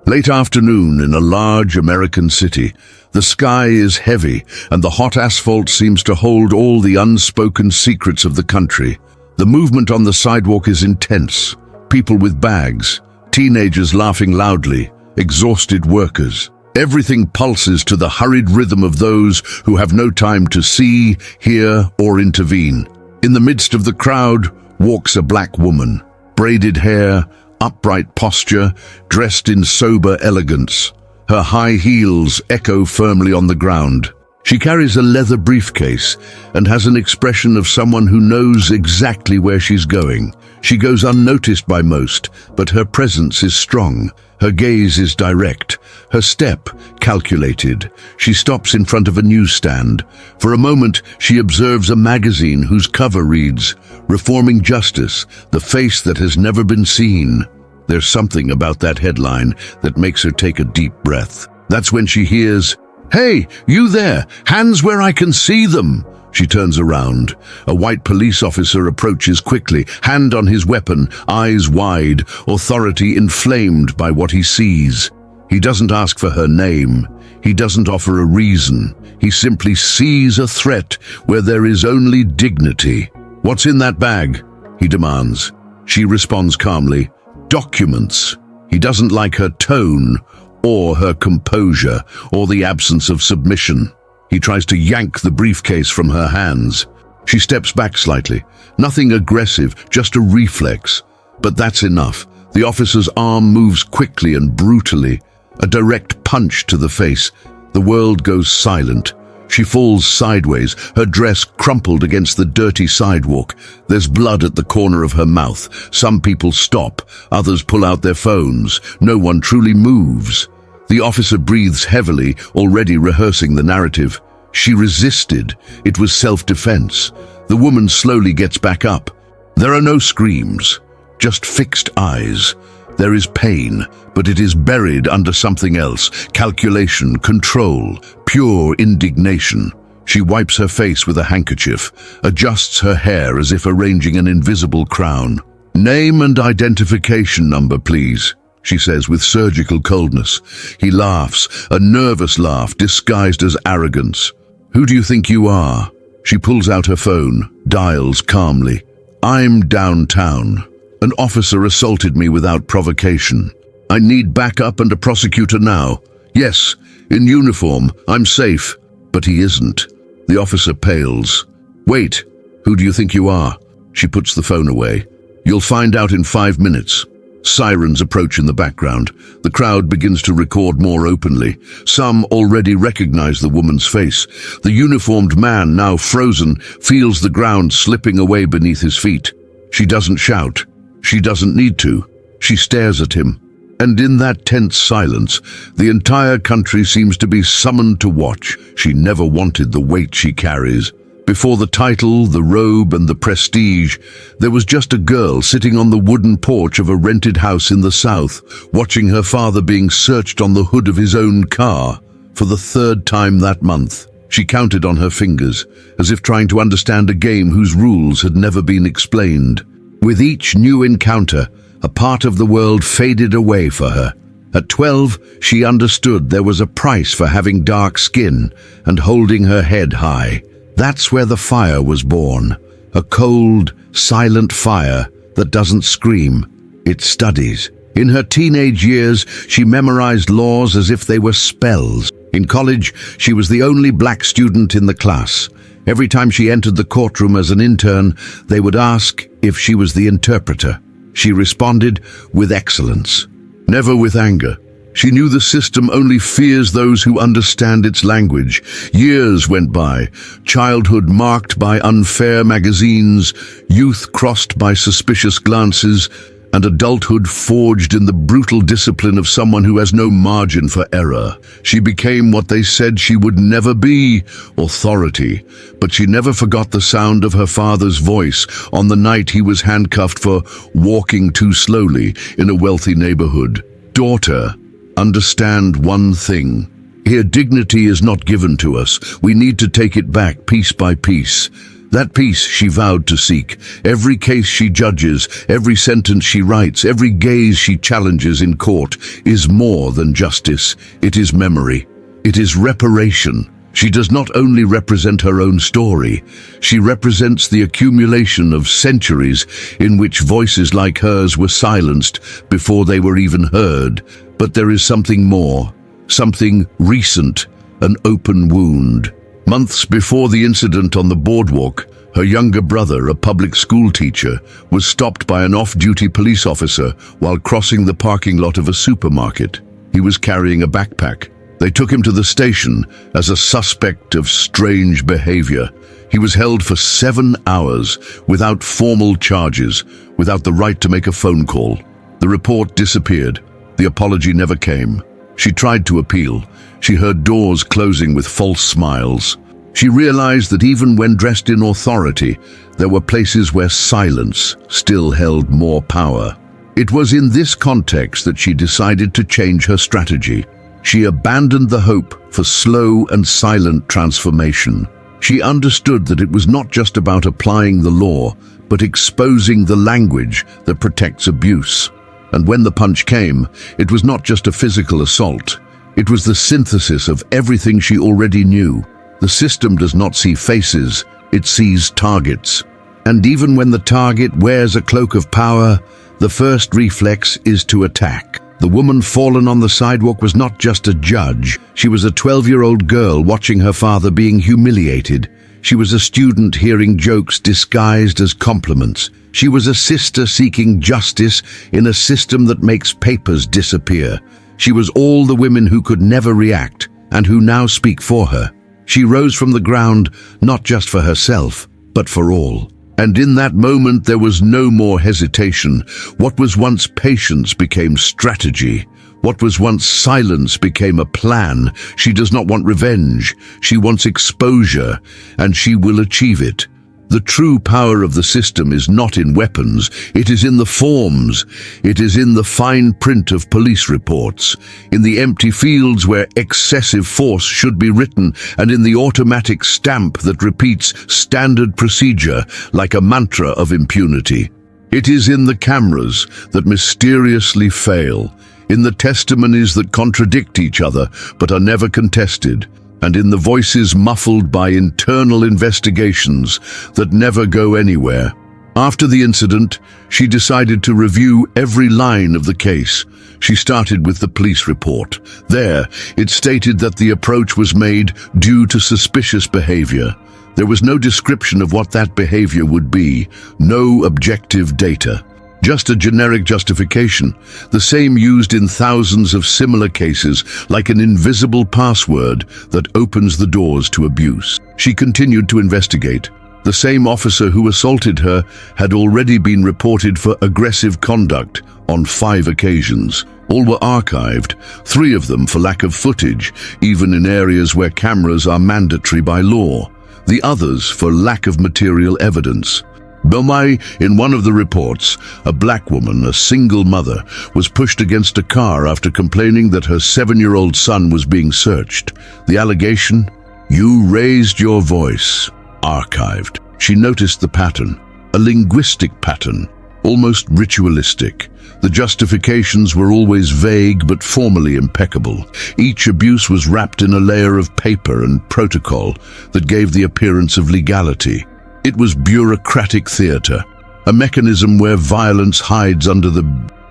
Late afternoon in a large American city. The sky is heavy, and the hot asphalt seems to hold all the unspoken secrets of the country. The movement on the sidewalk is intense. People with bags, teenagers laughing loudly, exhausted workers. Everything pulses to the hurried rhythm of those who have no time to see, hear, or intervene. In the midst of the crowd walks a black woman. Braided hair, upright posture, dressed in sober elegance. Her high heels echo firmly on the ground. She carries a leather briefcase and has an expression of someone who knows exactly where she's going. She goes unnoticed by most, but her presence is strong. Her gaze is direct, her step calculated. She stops in front of a newsstand. For a moment, she observes a magazine whose cover reads, "Reforming Justice, the face that has never been seen." There's something about that headline that makes her take a deep breath. That's when she hears, "Hey, you there, hands where I can see them." She turns around. A white police officer approaches quickly, hand on his weapon, eyes wide, authority inflamed by what he sees. He doesn't ask for her name. He doesn't offer a reason. He simply sees a threat where there is only dignity. "What's in that bag?" he demands. She responds calmly, "Documents." He doesn't like her tone, or her composure, or the absence of submission. He tries to yank the briefcase from her hands. She steps back slightly. Nothing aggressive, just a reflex. But that's enough. The officer's arm moves quickly and brutally. A direct punch to the face. The world goes silent. She falls sideways, her dress crumpled against the dirty sidewalk. There's blood at the corner of her mouth. Some people stop, others pull out their phones. No one truly moves. The officer breathes heavily, already rehearsing the narrative. She resisted. It was self-defense. The woman slowly gets back up. There are no screams, just fixed eyes. There is pain, but it is buried under something else. Calculation, control, pure indignation. She wipes her face with a handkerchief, adjusts her hair as if arranging an invisible crown. "Name and identification number, please," she says with surgical coldness. He laughs, a nervous laugh disguised as arrogance. "Who do you think you are?" She pulls out her phone, dials calmly. "I'm downtown. An officer assaulted me without provocation. I need backup and a prosecutor now. Yes, in uniform, I'm safe." But he isn't. The officer pales. "Wait, who do you think you are?" She puts the phone away. "You'll find out in 5 minutes." Sirens approach in the background. The crowd begins to record more openly. Some already recognize the woman's face. The uniformed man, now frozen, feels the ground slipping away beneath his feet. She doesn't shout. She doesn't need to. She stares at him. And in that tense silence, the entire country seems to be summoned to watch. She never wanted the weight she carries. Before the title, the robe, and the prestige, there was just a girl sitting on the wooden porch of a rented house in the south, watching her father being searched on the hood of his own car for the 3rd time that month. She counted on her fingers, as if trying to understand a game whose rules had never been explained. With each new encounter, a part of the world faded away for her. At 12, she understood there was a price for having dark skin and holding her head high. That's where the fire was born. A cold, silent fire that doesn't scream. It studies. In her teenage years, she memorized laws as if they were spells. In college, she was the only black student in the class. Every time she entered the courtroom as an intern, they would ask if she was the interpreter. She responded with excellence, never with anger. She knew the system only fears those who understand its language. Years went by, childhood marked by unfair magazines, youth crossed by suspicious glances, and adulthood forged in the brutal discipline of someone who has no margin for error. She became what they said she would never be, authority. But she never forgot the sound of her father's voice on the night he was handcuffed for walking too slowly in a wealthy neighborhood. "Daughter, understand one thing. Here, dignity is not given to us. We need to take it back piece by piece. That peace she vowed to seek. Every case she judges, every sentence she writes, every gaze she challenges in court is more than justice. It is memory. It is reparation. She does not only represent her own story, she represents the accumulation of centuries in which voices like hers were silenced before they were even heard. But there is something more, something recent, an open wound. Months before the incident on the boardwalk, her younger brother, a public school teacher, was stopped by an off-duty police officer while crossing the parking lot of a supermarket. He was carrying a backpack. They took him to the station as a suspect of strange behavior. He was held for 7 hours without formal charges, without the right to make a phone call. The report disappeared. The apology never came. She tried to appeal. She heard doors closing with false smiles. She realized that even when dressed in authority, there were places where silence still held more power. It was in this context that she decided to change her strategy. She abandoned the hope for slow and silent transformation. She understood that it was not just about applying the law, but exposing the language that protects abuse. And when the punch came, it was not just a physical assault. It was the synthesis of everything she already knew. The system does not see faces, it sees targets. And even when the target wears a cloak of power, the first reflex is to attack. The woman fallen on the sidewalk was not just a judge. She was a 12-year-old girl watching her father being humiliated. She was a student hearing jokes disguised as compliments. She was a sister seeking justice in a system that makes papers disappear. She was all the women who could never react and who now speak for her. She rose from the ground, not just for herself, but for all. And in that moment there was no more hesitation. What was once patience became strategy. What was once silence became a plan. She does not want revenge. She wants exposure, and she will achieve it. The true power of the system is not in weapons, it is in the forms. It is in the fine print of police reports, in the empty fields where excessive force should be written, and in the automatic stamp that repeats standard procedure like a mantra of impunity. It is in the cameras that mysteriously fail, in the testimonies that contradict each other but are never contested, and in the voices muffled by internal investigations that never go anywhere. After the incident, she decided to review every line of the case. She started with the police report. There, it stated that the approach was made due to suspicious behavior. There was no description of what that behavior would be, no objective data. Just a generic justification, the same used in thousands of similar cases, like an invisible password that opens the doors to abuse. She continued to investigate. The same officer who assaulted her had already been reported for aggressive conduct on 5 occasions. All were archived, 3 of them for lack of footage, even in areas where cameras are mandatory by law. The others for lack of material evidence. In one of the reports, a black woman, a single mother, was pushed against a car after complaining that her 7-year-old son was being searched. The allegation? You raised your voice. Archived. She noticed the pattern, a linguistic pattern, almost ritualistic. The justifications were always vague but formally impeccable. Each abuse was wrapped in a layer of paper and protocol that gave the appearance of legality. It was bureaucratic theater, a mechanism where violence hides under the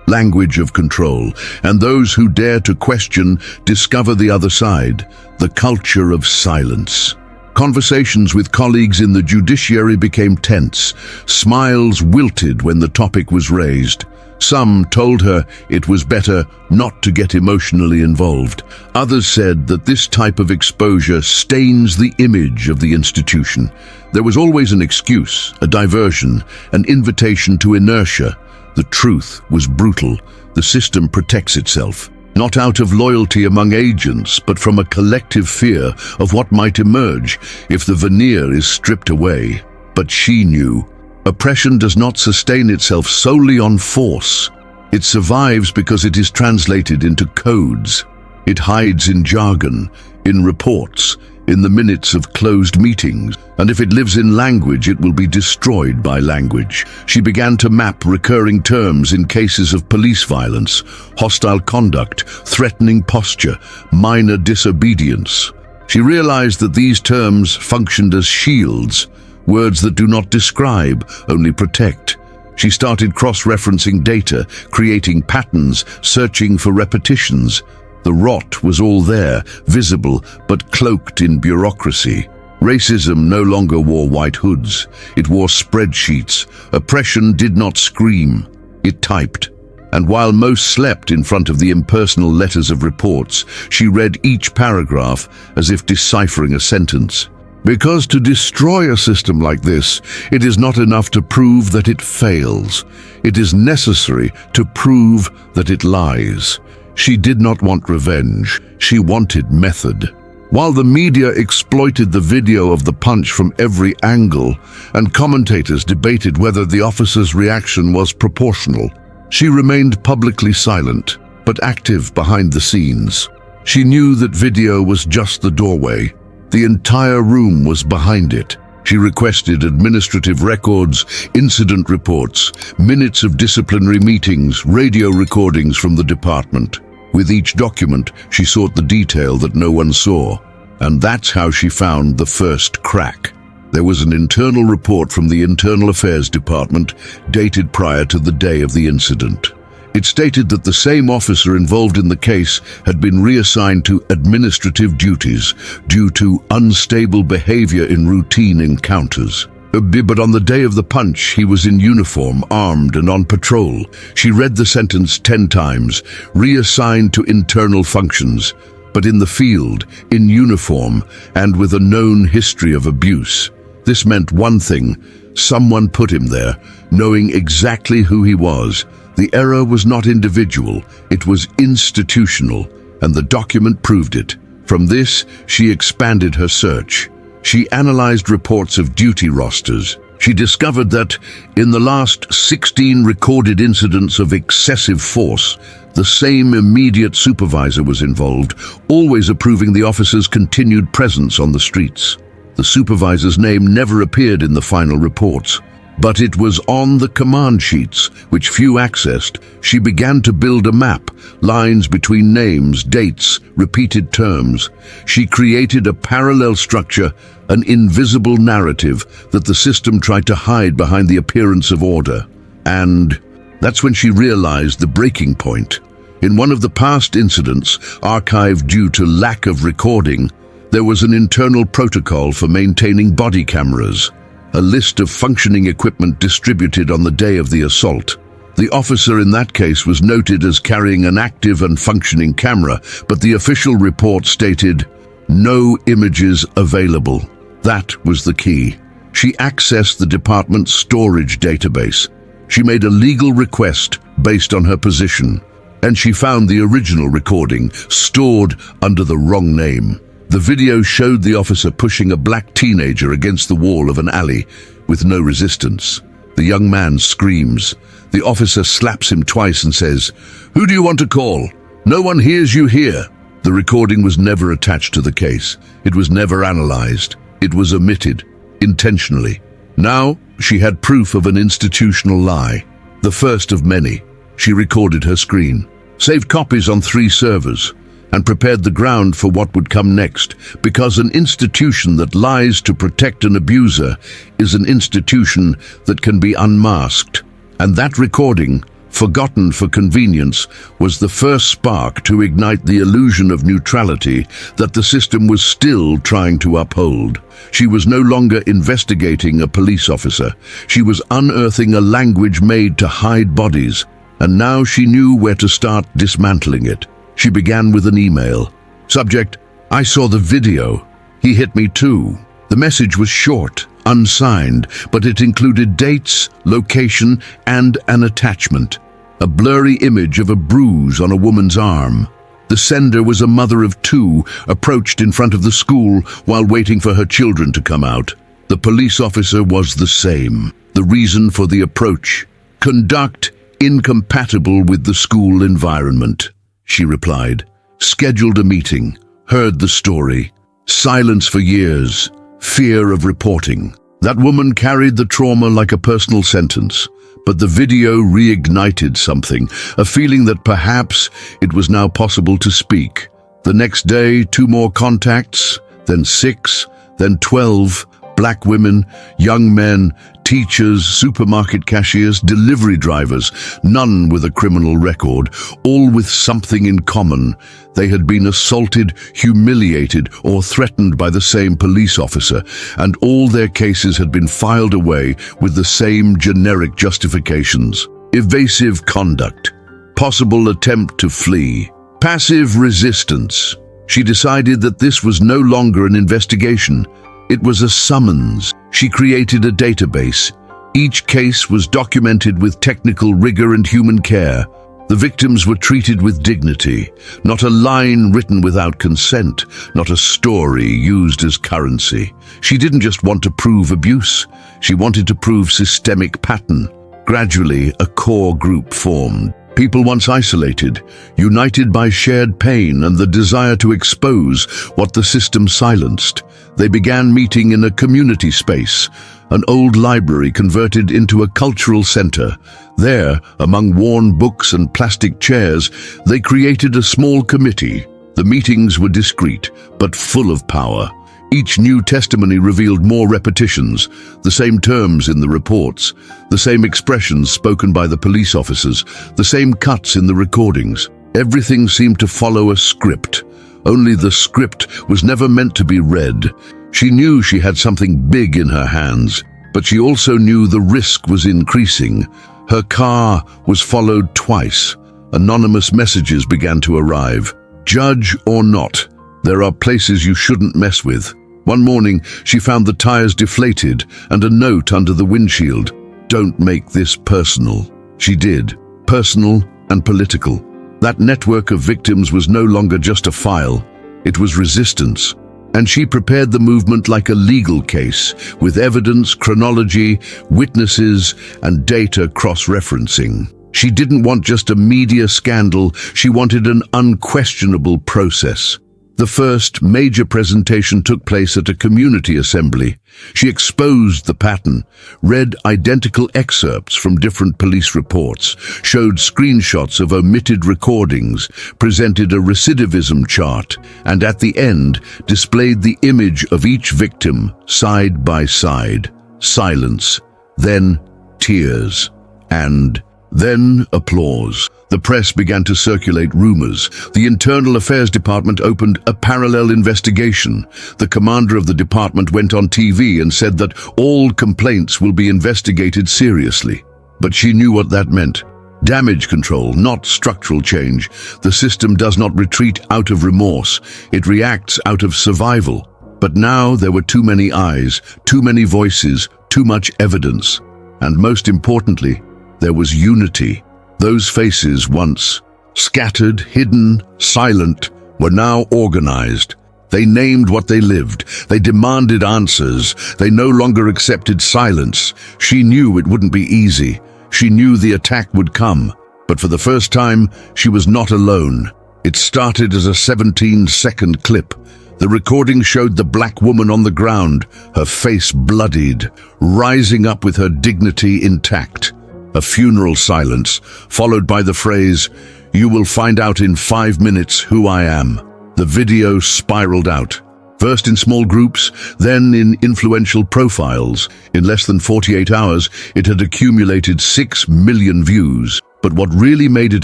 language of control, and those who dare to question discover the other side, the culture of silence. Conversations with colleagues in the judiciary became tense. Smiles wilted when the topic was raised. Some told her it was better not to get emotionally involved. Others said that this type of exposure stains the image of the institution. There was always an excuse, a diversion, an invitation to inertia. The truth was brutal. The system protects itself, not out of loyalty among agents, but from a collective fear of what might emerge if the veneer is stripped away. But she knew. Oppression does not sustain itself solely on force. It survives because it is translated into codes, It hides in jargon, in reports, in the minutes of closed meetings, and if it lives in language, it will be destroyed by language. She began to map recurring terms in cases of police violence, hostile conduct, threatening posture, minor disobedience. She realized that these terms functioned as shields, words that do not describe, only protect. She started cross-referencing data, creating patterns, searching for repetitions. The rot was all there, visible but cloaked in bureaucracy. Racism no longer wore white hoods. It wore spreadsheets. Oppression did not scream. It typed. And while most slept in front of the impersonal letters of reports, she read each paragraph as if deciphering a sentence. Because to destroy a system like this, it is not enough to prove that it fails. It is necessary to prove that it lies. She did not want revenge. She wanted method. While the media exploited the video of the punch from every angle, and commentators debated whether the officer's reaction was proportional, she remained publicly silent, but active behind the scenes. She knew that video was just the doorway. The entire room was behind it. She requested administrative records, incident reports, minutes of disciplinary meetings, radio recordings from the department. With each document, she sought the detail that no one saw. And that's how she found the first crack. There was an internal report from the Internal Affairs Department dated prior to the day of the incident. It stated that the same officer involved in the case had been reassigned to administrative duties due to unstable behavior in routine encounters. But on the day of the punch, he was in uniform, armed and on patrol. She read the sentence 10 times, reassigned to internal functions, but in the field, in uniform, and with a known history of abuse. This meant one thing: someone put him there, knowing exactly who he was. The error was not individual, it was institutional, and the document proved it. From this, she expanded her search. She analyzed reports of duty rosters. She discovered that, in the last 16 recorded incidents of excessive force, the same immediate supervisor was involved, always approving the officer's continued presence on the streets. The supervisor's name never appeared in the final reports, but it was on the command sheets, which few accessed. She began to build a map, lines between names, dates, repeated terms. She created a parallel structure, an invisible narrative that the system tried to hide behind the appearance of order. And that's when she realized the breaking point. In one of the past incidents, archived due to lack of recording, there was an internal protocol for maintaining body cameras, a list of functioning equipment distributed on the day of the assault. The officer in that case was noted as carrying an active and functioning camera, but the official report stated, "No images available." That was the key. She accessed the department's storage database. She made a legal request based on her position, and she found the original recording stored under the wrong name. The video showed the officer pushing a black teenager against the wall of an alley with no resistance. The young man screams. The officer slaps him twice and says, "Who do you want to call? No one hears you here." The recording was never attached to the case. It was never analyzed. It was omitted, intentionally. Now, she had proof of an institutional lie, the first of many. She recorded her screen, saved copies on 3 servers, and prepared the ground for what would come next, because an institution that lies to protect an abuser is an institution that can be unmasked. And that recording, forgotten for convenience, was the first spark to ignite the illusion of neutrality that the system was still trying to uphold. She was no longer investigating a police officer. She was unearthing a language made to hide bodies, and now she knew where to start dismantling it. She began with an email. Subject: "I saw the video. He hit me too." The message was short, unsigned, but it included dates, location, and an attachment. A blurry image of a bruise on a woman's arm. The sender was a mother of 2, approached in front of the school while waiting for her children to come out. The police officer was the same. The reason for the approach: conduct incompatible with the school environment. She replied, scheduled a meeting, heard the story. Silence for years, fear of reporting. That woman carried the trauma like a personal sentence, but the video reignited something, a feeling that perhaps it was now possible to speak. The next day, 2 more contacts, then 6, then 12, black women, young men, teachers, supermarket cashiers, delivery drivers, none with a criminal record, all with something in common. They had been assaulted, humiliated, or threatened by the same police officer, and all their cases had been filed away with the same generic justifications. Evasive conduct, possible attempt to flee, passive resistance. She decided that this was no longer an investigation. It was a summons. She created a database. Each case was documented with technical rigor and human care. The victims were treated with dignity, not a line written without consent, not a story used as currency. She didn't just want to prove abuse, she wanted to prove systemic pattern. Gradually, a core group formed. People once isolated, united by shared pain and the desire to expose what the system silenced. They began meeting in a community space, an old library converted into a cultural center. There, among worn books and plastic chairs, they created a small committee. The meetings were discreet, but full of power. Each new testimony revealed more repetitions, the same terms in the reports, the same expressions spoken by the police officers, the same cuts in the recordings. Everything seemed to follow a script. Only the script was never meant to be read. She knew she had something big in her hands, but she also knew the risk was increasing. Her car was followed twice. Anonymous messages began to arrive. Judge or not, there are places you shouldn't mess with. One morning, she found the tires deflated and a note under the windshield. Don't make this personal. She did. Personal and political. That network of victims was no longer just a file. It was resistance. And she prepared the movement like a legal case, with evidence, chronology, witnesses, and data cross-referencing. She didn't want just a media scandal, she wanted an unquestionable process. The first major presentation took place at a community assembly. She exposed the pattern, read identical excerpts from different police reports, showed screenshots of omitted recordings, presented a recidivism chart, and at the end displayed the image of each victim side by side. Silence, then tears, and then applause. The press began to circulate rumors. The Internal Affairs Department opened a parallel investigation. The commander of the department went on TV and said that all complaints will be investigated seriously. But she knew what that meant. Damage control, not structural change. The system does not retreat out of remorse. It reacts out of survival. But now there were too many eyes, too many voices, too much evidence. And most importantly, there was unity. Those faces, once scattered, hidden, silent, were now organized. They named what they lived. They demanded answers. They no longer accepted silence. She knew it wouldn't be easy. She knew the attack would come. But for the first time, she was not alone. It started as a 17-second clip. The recording showed the black woman on the ground, her face bloodied, rising up with her dignity intact. A funeral silence, followed by the phrase, "You will find out in 5 minutes who I am." The video spiraled out, first in small groups, then in influential profiles. In less than 48 hours, it had accumulated 6 million views. But what really made it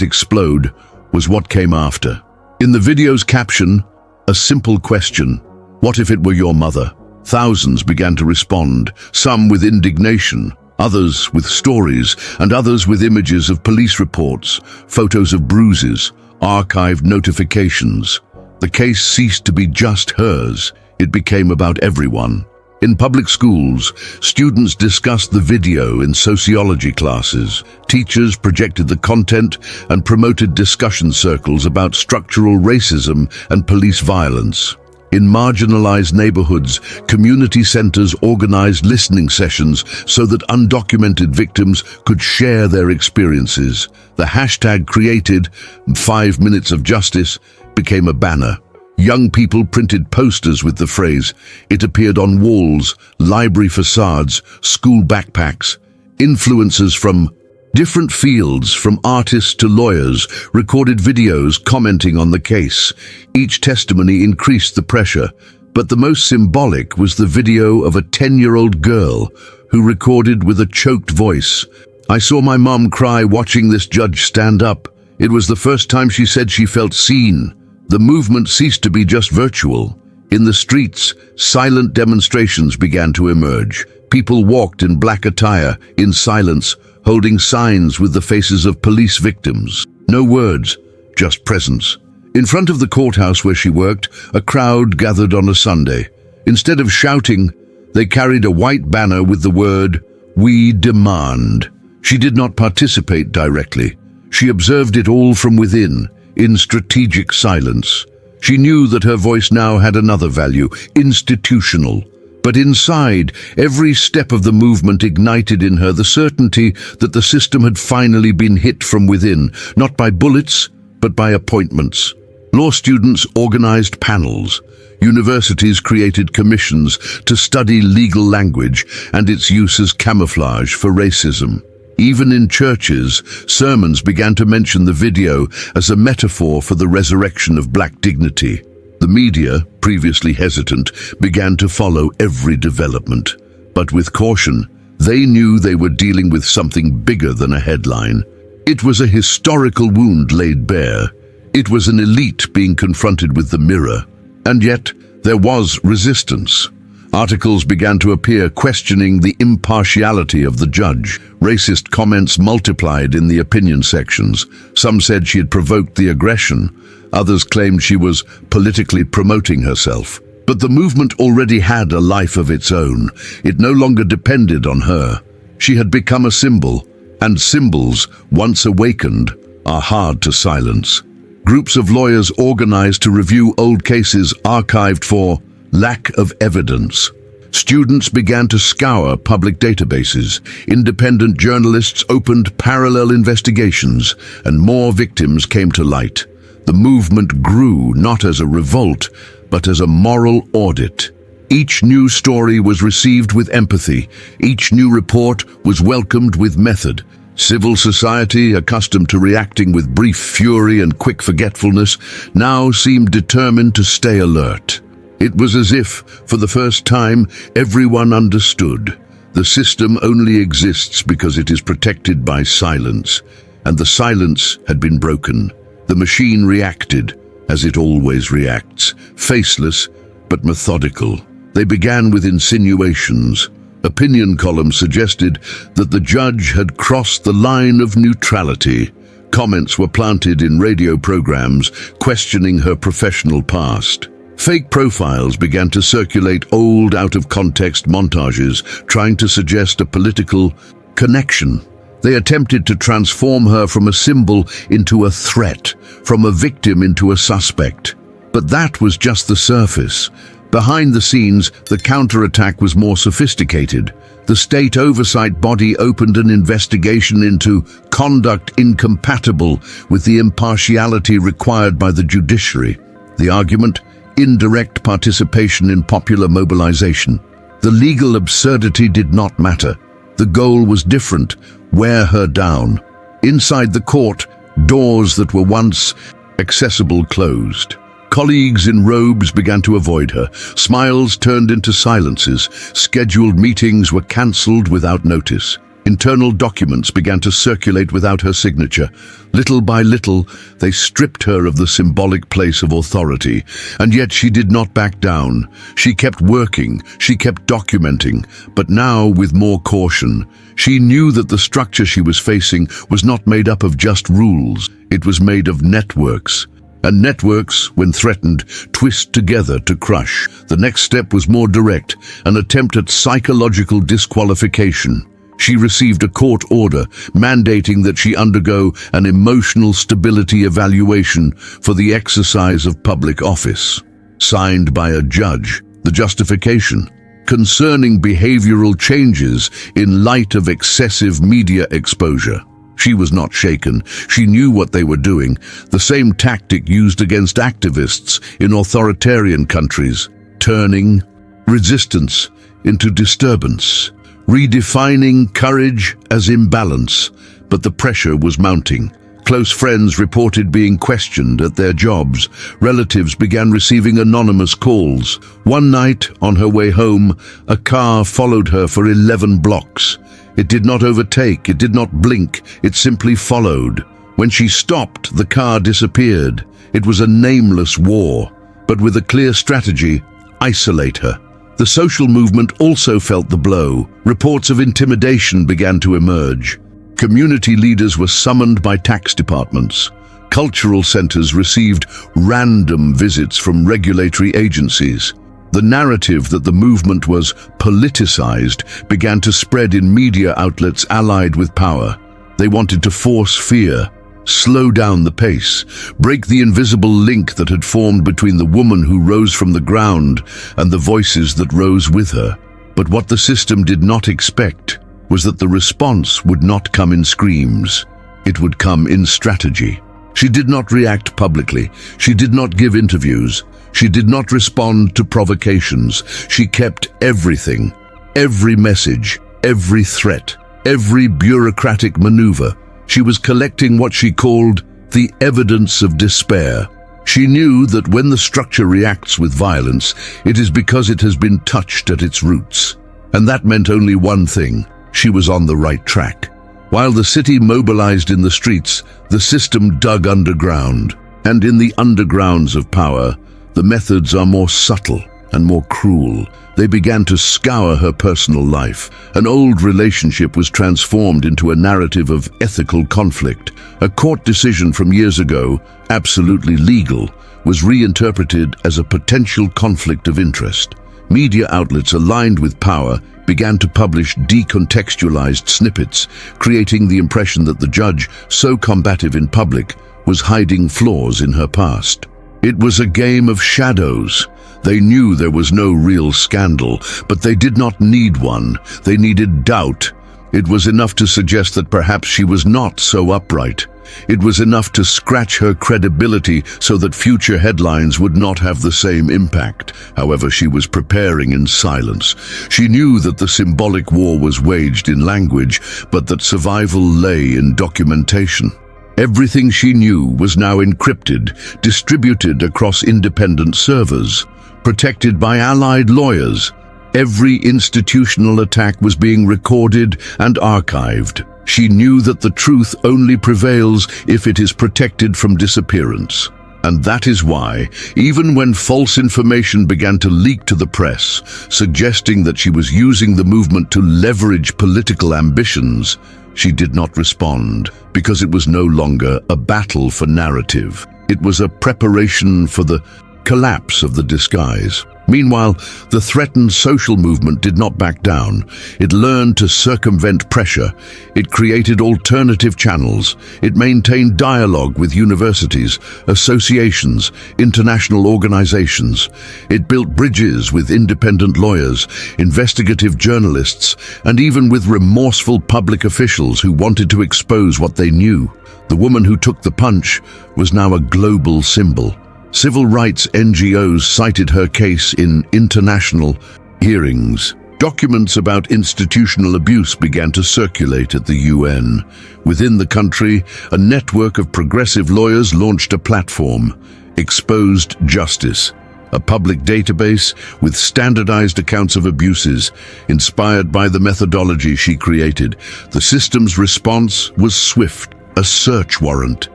explode was what came after. In the video's caption, a simple question: what if it were your mother? Thousands began to respond, some with indignation, others with stories, and others with images of police reports, photos of bruises, archived notifications. The case ceased to be just hers. It became about everyone. In public schools, students discussed the video in sociology classes. Teachers projected the content and promoted discussion circles about structural racism and police violence. In marginalized neighborhoods, community centers organized listening sessions so that undocumented victims could share their experiences. The hashtag created, 5 Minutes of Justice, became a banner. Young people printed posters with the phrase. It appeared on walls, library facades, school backpacks. Influencers from different fields, from artists to lawyers, recorded videos commenting on the case. Each testimony increased the pressure, but the most symbolic was the video of a 10-year-old girl who recorded with a choked voice. "I saw my mom cry watching this judge stand up. It was the first time she said she felt seen." The movement ceased to be just virtual. In the streets, silent demonstrations began to emerge. People walked in black attire, in silence, holding signs with the faces of police victims. No words, just presence. In front of the courthouse where she worked, a crowd gathered on a Sunday. Instead of shouting, they carried a white banner with the word, "We demand." She did not participate directly. She observed it all from within, in strategic silence. She knew that her voice now had another value, institutional. But inside, every step of the movement ignited in her the certainty that the system had finally been hit from within, not by bullets, but by appointments. Law students organized panels. Universities created commissions to study legal language and its use as camouflage for racism. Even in churches, sermons began to mention the video as a metaphor for the resurrection of black dignity. The media, previously hesitant, began to follow every development. But with caution, they knew they were dealing with something bigger than a headline. It was a historical wound laid bare. It was an elite being confronted with the mirror. And yet, there was resistance. Articles began to appear questioning the impartiality of the judge. Racist comments multiplied in the opinion sections. Some said she had provoked the aggression. Others claimed she was politically promoting herself. But the movement already had a life of its own. It no longer depended on her. She had become a symbol, and symbols, once awakened, are hard to silence. Groups of lawyers organized to review old cases archived for lack of evidence. Students began to scour public databases. Independent journalists opened parallel investigations, and more victims came to light. The movement grew not as a revolt, but as a moral audit. Each new story was received with empathy. Each new report was welcomed with method. Civil society, accustomed to reacting with brief fury and quick forgetfulness, now seemed determined to stay alert. It was as if, for the first time, everyone understood. The system only exists because it is protected by silence, and the silence had been broken. The machine reacted, as it always reacts, faceless but methodical. They began with insinuations. Opinion columns suggested that the judge had crossed the line of neutrality. Comments were planted in radio programs questioning her professional past. Fake profiles began to circulate, old, out-of-context montages trying to suggest a political connection. They attempted to transform her from a symbol into a threat, from a victim into a suspect. But that was just the surface. Behind the scenes, the counterattack was more sophisticated. The state oversight body opened an investigation into conduct incompatible with the impartiality required by the judiciary. The argument: indirect participation in popular mobilization. The legal absurdity did not matter. The goal was different: wear her down. Inside the court, doors that were once accessible closed. Colleagues in robes began to avoid her. Smiles turned into silences. Scheduled meetings were cancelled without notice. Internal documents began to circulate without her signature. Little by little, they stripped her of the symbolic place of authority. And yet she did not back down. She kept working, she kept documenting, but now with more caution. She knew that the structure she was facing was not made up of just rules. It was made of networks. And networks, when threatened, twist together to crush. The next step was more direct, an attempt at psychological disqualification. She received a court order mandating that she undergo an emotional stability evaluation for the exercise of public office. Signed by a judge, the justification: concerning behavioral changes in light of excessive media exposure. She was not shaken. She knew what they were doing, the same tactic used against activists in authoritarian countries, turning resistance into disturbance, redefining courage as imbalance. But the pressure was mounting. Close friends reported being questioned at their jobs. Relatives began receiving anonymous calls. One night, on her way home, a car followed her for 11 blocks. It did not overtake, it did not blink, it simply followed. When she stopped, the car disappeared. It was a nameless war, but with a clear strategy: isolate her. The social movement also felt the blow. Reports of intimidation began to emerge. Community leaders were summoned by tax departments. Cultural centers received random visits from regulatory agencies. The narrative that the movement was politicized began to spread in media outlets allied with power. They wanted to force fear, slow down the pace, break the invisible link that had formed between the woman who rose from the ground and the voices that rose with her. But what the system did not expect was that the response would not come in screams. It would come in strategy. She did not react publicly. She did not give interviews. She did not respond to provocations. She kept everything, every message, every threat, every bureaucratic maneuver. She was collecting what she called the evidence of despair. She knew that when the structure reacts with violence, it is because it has been touched at its roots. And that meant only one thing: she was on the right track. While the city mobilized in the streets, the system dug underground. And in the undergrounds of power, the methods are more subtle and more cruel. They began to scour her personal life. An old relationship was transformed into a narrative of ethical conflict. A court decision from years ago, absolutely legal, was reinterpreted as a potential conflict of interest. Media outlets aligned with power began to publish decontextualized snippets, creating the impression that the judge, so combative in public, was hiding flaws in her past. It was a game of shadows. They knew there was no real scandal, but they did not need one. They needed doubt. It was enough to suggest that perhaps she was not so upright. It was enough to scratch her credibility so that future headlines would not have the same impact. However, she was preparing in silence. She knew that the symbolic war was waged in language, but that survival lay in documentation. Everything she knew was now encrypted, distributed across independent servers, protected by allied lawyers. Every institutional attack was being recorded and archived. She knew that the truth only prevails if it is protected from disappearance. And that is why, even when false information began to leak to the press, suggesting that she was using the movement to leverage political ambitions, she did not respond, because it was no longer a battle for narrative. It was a preparation for the collapse of the disguise. Meanwhile, the threatened social movement did not back down. It learned to circumvent pressure. It created alternative channels. It maintained dialogue with universities, associations, international organizations. It built bridges with independent lawyers, investigative journalists, and even with remorseful public officials who wanted to expose what they knew. The woman who took the punch was now a global symbol. Civil rights NGOs cited her case in international hearings. Documents about institutional abuse began to circulate at the UN. Within the country, a network of progressive lawyers launched a platform, Exposed Justice, a public database with standardized accounts of abuses, inspired by the methodology she created. The system's response was swift, a search warrant.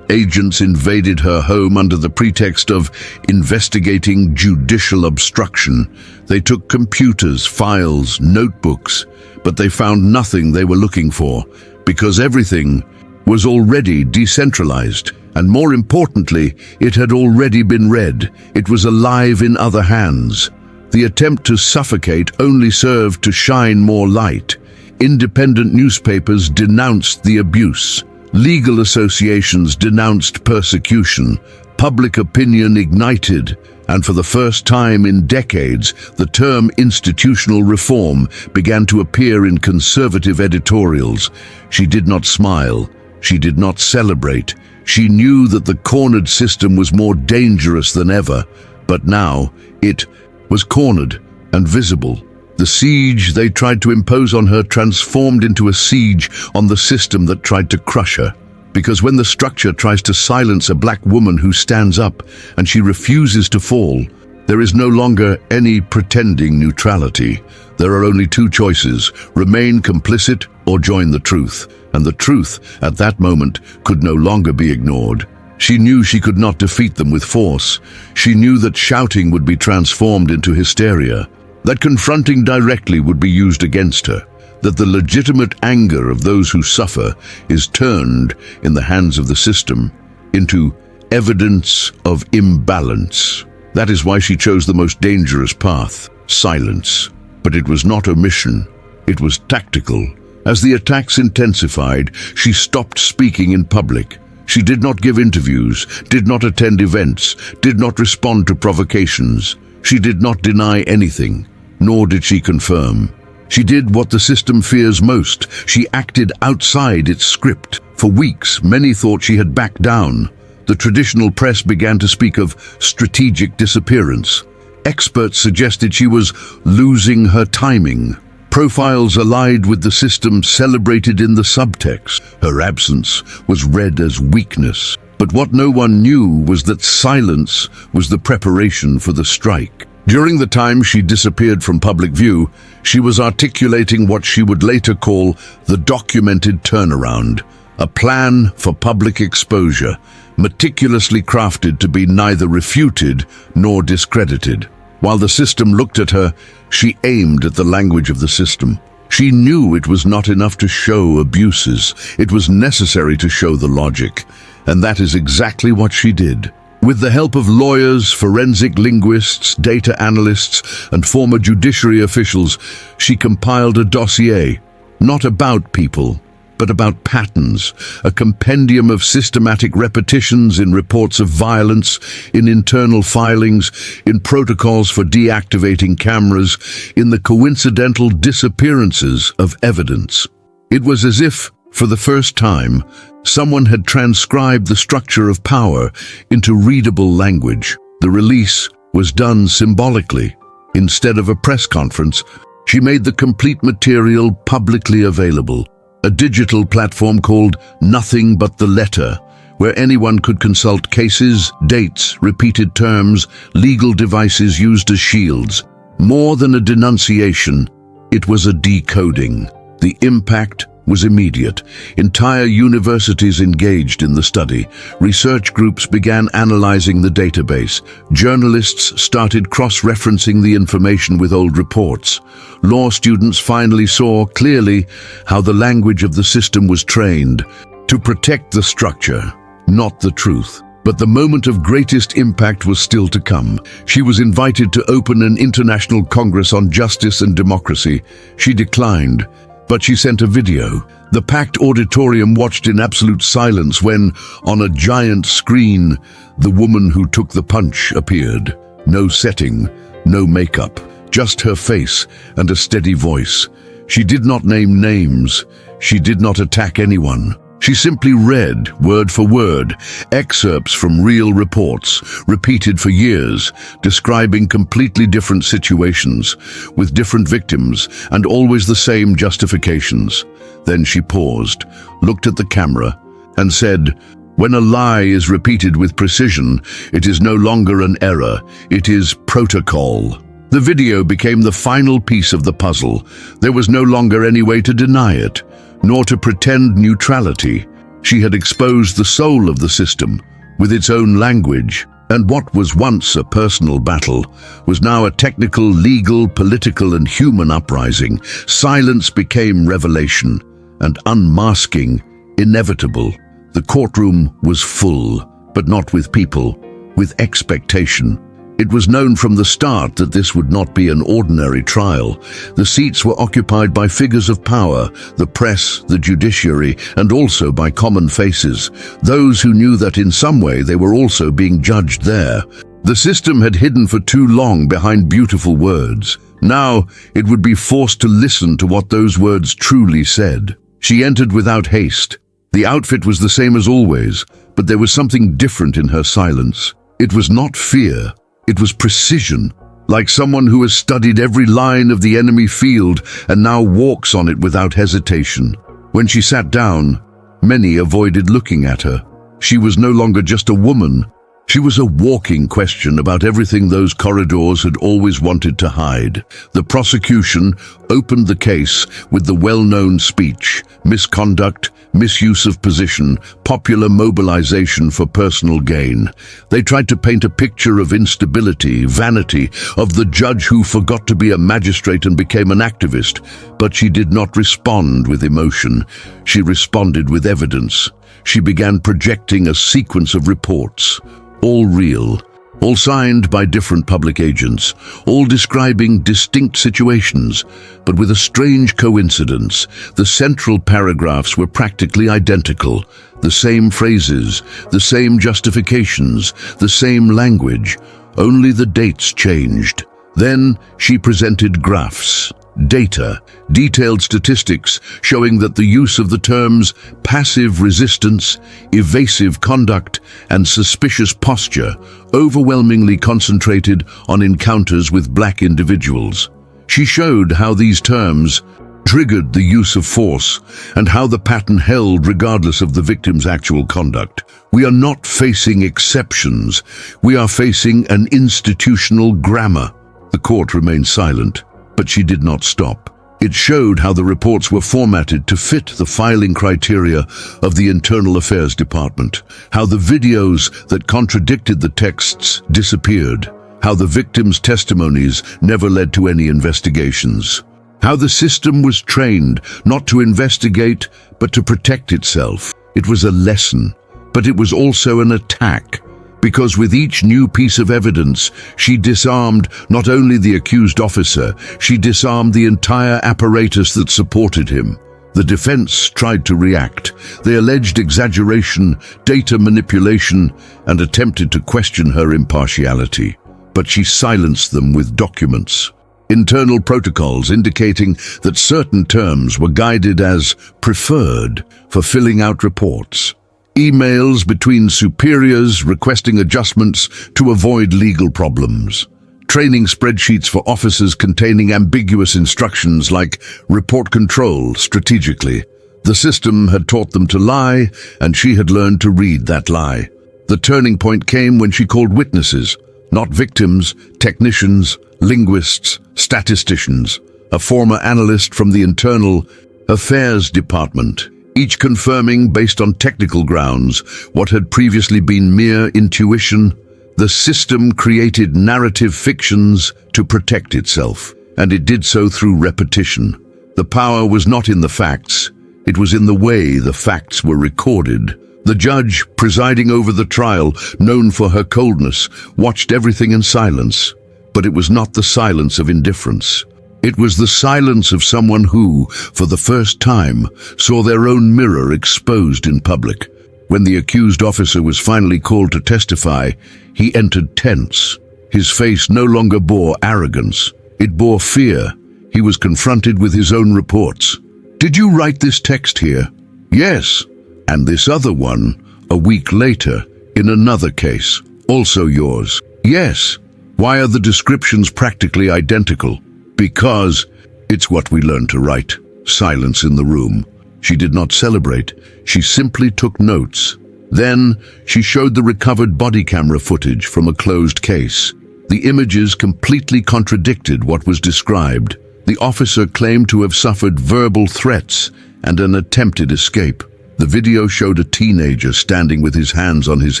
Agents invaded her home under the pretext of investigating judicial obstruction. They took computers, files, notebooks, but they found nothing they were looking for, because everything was already decentralized. And more importantly, it had already been read. It was alive in other hands. The attempt to suffocate only served to shine more light. Independent newspapers denounced the abuse. Legal associations denounced persecution. Public opinion ignited, and for the first time in decades, the term institutional reform began to appear in conservative editorials. She did not smile. She did not celebrate. She knew that the cornered system was more dangerous than ever, but now it was cornered and visible. The siege they tried to impose on her transformed into a siege on the system that tried to crush her. Because when the structure tries to silence a black woman who stands up and she refuses to fall, there is no longer any pretending neutrality. There are only two choices: remain complicit or join the truth. And the truth, at that moment, could no longer be ignored. She knew she could not defeat them with force. She knew that shouting would be transformed into hysteria, that confronting directly would be used against her, that the legitimate anger of those who suffer is turned, in the hands of the system, into evidence of imbalance. That is why she chose the most dangerous path: silence. But it was not omission, it was tactical. As the attacks intensified, she stopped speaking in public. She did not give interviews, did not attend events, did not respond to provocations. She did not deny anything, nor did she confirm. She did what the system fears most. She acted outside its script. For weeks, many thought she had backed down. The traditional press began to speak of strategic disappearance. Experts suggested she was losing her timing. Profiles allied with the system celebrated in the subtext. Her absence was read as weakness. But what no one knew was that silence was the preparation for the strike. During the time she disappeared from public view, she was articulating what she would later call the documented turnaround, a plan for public exposure, meticulously crafted to be neither refuted nor discredited. While the system looked at her, she aimed at the language of the system. She knew it was not enough to show abuses. It was necessary to show the logic. And that is exactly what she did. With the help of lawyers, forensic linguists, data analysts, and former judiciary officials, she compiled a dossier, not about people, but about patterns, a compendium of systematic repetitions in reports of violence, in internal filings, in protocols for deactivating cameras, in the coincidental disappearances of evidence. It was as if, for the first time, someone had transcribed the structure of power into readable language. The release was done symbolically. Instead of a press conference, she made the complete material publicly available. A digital platform called Nothing But the Letter, where anyone could consult cases, dates, repeated terms, legal devices used as shields. More than a denunciation, it was a decoding. The impact was immediate. Entire universities engaged in the study. Research groups began analyzing the database. Journalists started cross-referencing the information with old reports. Law students finally saw clearly how the language of the system was trained to protect the structure, not the truth. But the moment of greatest impact was still to come. She was invited to open an international congress on justice and democracy. She declined, but she sent a video. The packed auditorium watched in absolute silence when, on a giant screen, the woman who took the punch appeared. No setting, no makeup, just her face and a steady voice. She did not name names. She did not attack anyone. She simply read, word for word, excerpts from real reports, repeated for years, describing completely different situations, with different victims, and always the same justifications. Then she paused, looked at the camera, and said, "When a lie is repeated with precision, it is no longer an error, it is protocol." The video became the final piece of the puzzle. There was no longer any way to deny it, nor to pretend neutrality. She had exposed the soul of the system, with its own language, and what was once a personal battle was now a technical, legal, political, and human uprising. Silence became revelation, and unmasking inevitable. The courtroom was full, but not with people, with expectation. It was known from the start that this would not be an ordinary trial. The seats were occupied by figures of power, the press, the judiciary, and also by common faces, those who knew that in some way they were also being judged there. The system had hidden for too long behind beautiful words. Now it would be forced to listen to what those words truly said. She entered without haste. The outfit was the same as always, but there was something different in her silence. It was not fear, it was precision, like someone who has studied every line of the enemy field and now walks on it without hesitation. When she sat down, many avoided looking at her. She was no longer just a woman. She was a walking question about everything those corridors had always wanted to hide. The prosecution opened the case with the well-known speech: misconduct, misuse of position, popular mobilization for personal gain. They tried to paint a picture of instability, vanity, of the judge who forgot to be a magistrate and became an activist. But she did not respond with emotion. She responded with evidence. She began projecting a sequence of reports, all real, all signed by different public agents, all describing distinct situations, but with a strange coincidence. The central paragraphs were practically identical, the same phrases, the same justifications, the same language, only the dates changed. Then she presented graphs, data, detailed statistics showing that the use of the terms passive resistance, evasive conduct, and suspicious posture overwhelmingly concentrated on encounters with black individuals. She showed how these terms triggered the use of force and how the pattern held regardless of the victim's actual conduct. We are not facing exceptions. We are facing an institutional grammar. The court remained silent, but she did not stop. It showed how the reports were formatted to fit the filing criteria of the Internal Affairs Department, how the videos that contradicted the texts disappeared, how the victims' testimonies never led to any investigations, how the system was trained not to investigate but to protect itself. It was a lesson, but it was also an attack. Because with each new piece of evidence, she disarmed not only the accused officer, she disarmed the entire apparatus that supported him. The defense tried to react. They alleged exaggeration, data manipulation, and attempted to question her impartiality. But she silenced them with documents. Internal protocols indicating that certain terms were guided as preferred for filling out reports. Emails between superiors requesting adjustments to avoid legal problems. Training spreadsheets for officers containing ambiguous instructions like report control strategically. The system had taught them to lie, and she had learned to read that lie. The turning point came when she called witnesses, not victims, technicians, linguists, statisticians, a former analyst from the Internal Affairs Department, each confirming based on technical grounds what had previously been mere intuition. The system created narrative fictions to protect itself, and it did so through repetition. The power was not in the facts, it was in the way the facts were recorded. The judge, presiding over the trial, known for her coldness, watched everything in silence. But it was not the silence of indifference. It was the silence of someone who, for the first time, saw their own mirror exposed in public. When the accused officer was finally called to testify, he entered tense. His face no longer bore arrogance. It bore fear. He was confronted with his own reports. "Did you write this text here?" "Yes." "And this other one, a week later, in another case, also yours?" "Yes." "Why are the descriptions practically identical?" "Because it's what we learned to write." Silence in the room. She did not celebrate. She simply took notes. Then she showed the recovered body camera footage from a closed case. The images completely contradicted what was described. The officer claimed to have suffered verbal threats and an attempted escape. The video showed a teenager standing with his hands on his